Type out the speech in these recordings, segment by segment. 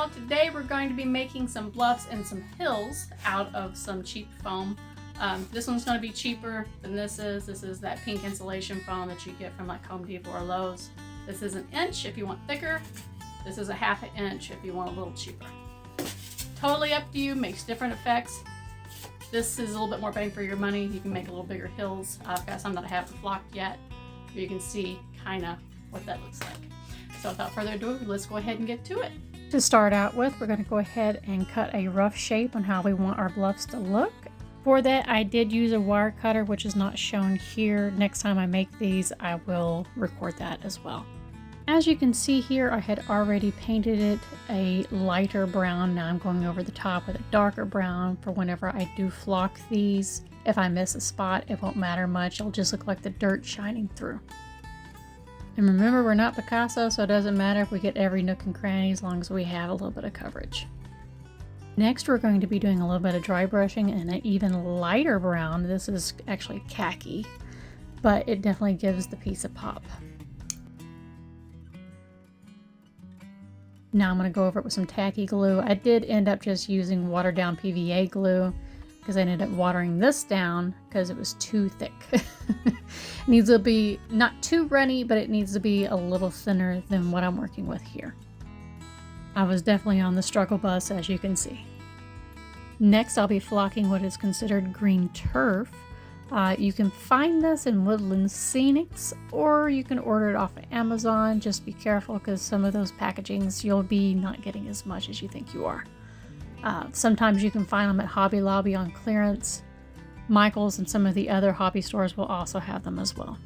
So today we're going to be making some bluffs and some hills out of some cheap foam. This one's going to be cheaper than this is. This is that pink insulation foam that you get from like Home Depot or Lowe's. This is 1 inch if you want thicker. This is a 1/2 inch if you want a little cheaper. Totally up to you, makes different effects. This is a little bit more bang for your money. You can make a little bigger hills. I've got some that I haven't flocked yet. You can see kind of what that looks like. So without further ado, let's go ahead and get to it. To start out with, we're going to go ahead and cut a rough shape on how we want our bluffs to look. For that, I did use a wire cutter, which is not shown here. Next time I make these, I will record that as well. As you can see here, I had already painted it a lighter brown. Now I'm going over the top with a darker brown for whenever I do flock these. If I miss a spot, it won't matter much. It'll just look like the dirt shining through. And remember, we're not Picasso, so it doesn't matter if we get every nook and cranny as long as we have a little bit of coverage. Next, we're going to be doing a little bit of dry brushing in an even lighter brown. This is actually khaki, but it definitely gives the piece a pop. Now I'm going to go over it with some tacky glue. I did end up just using watered down PVA glue because I ended up watering this down because it was too thick. It needs to be not too runny, but it needs to be a little thinner than what I'm working with here. I was definitely on the struggle bus, as you can see. Next, I'll be flocking what is considered green turf. You can find this in Woodland Scenics, or you can order it off of Amazon. Just be careful because some of those packagings you'll be not getting as much as you think you are. Sometimes you can find them at Hobby Lobby on clearance. Michael's and some of the other hobby stores will also have them as well.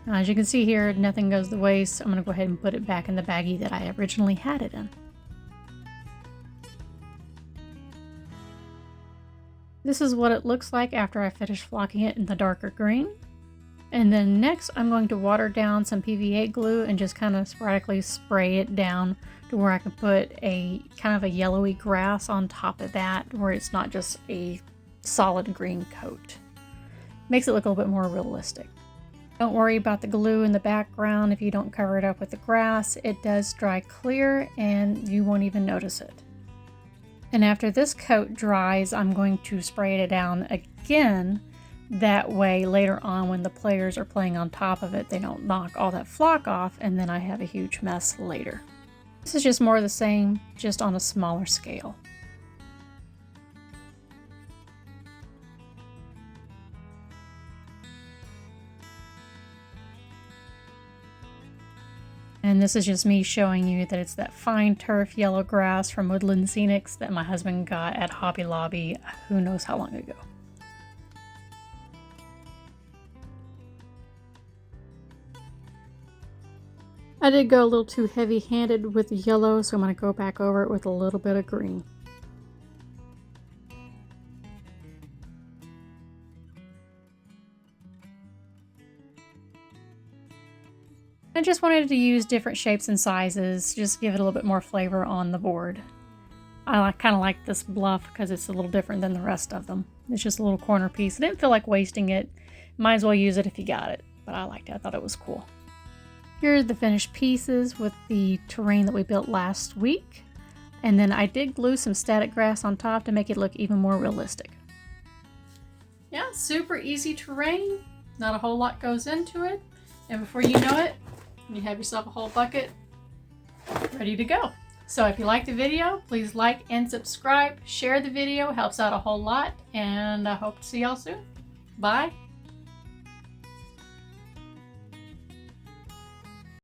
Now, as you can see here, nothing goes to waste. I'm going to go ahead and put it back in the baggie that I originally had it in. This is what it looks like after I finish flocking it in the darker green. And then next I'm going to water down some PVA glue and just kind of sporadically spray it down to where I can put a kind of a yellowy grass on top of that, where it's not just a solid green coat. Makes it look a little bit more realistic. Don't worry about the glue in the background if you don't cover it up with the grass. It does dry clear and you won't even notice it. And after this coat dries, I'm going to spray it down again. That way later on when the players are playing on top of it, they don't knock all that flock off and then I have a huge mess later. This is just more of the same, just on a smaller scale. And this is just me showing you that it's that fine turf yellow grass from Woodland Scenics that my husband got at Hobby Lobby who knows how long ago. I did go a little too heavy-handed with the yellow, so I'm going to go back over it with a little bit of green. I just wanted to use different shapes and sizes, just give it a little bit more flavor on the board. I kind of like this bluff because it's a little different than the rest of them. It's just a little corner piece. I didn't feel like wasting it. Might as well use it if you got it, but I liked it. I thought it was cool. Here are the finished pieces with the terrain that we built last week. And then I did glue some static grass on top to make it look even more realistic. Yeah, super easy terrain. Not a whole lot goes into it. And before you know it, you have yourself a whole bucket ready to go. So if you liked the video, please like and subscribe. Share the video, helps out a whole lot. And I hope to see y'all soon. Bye.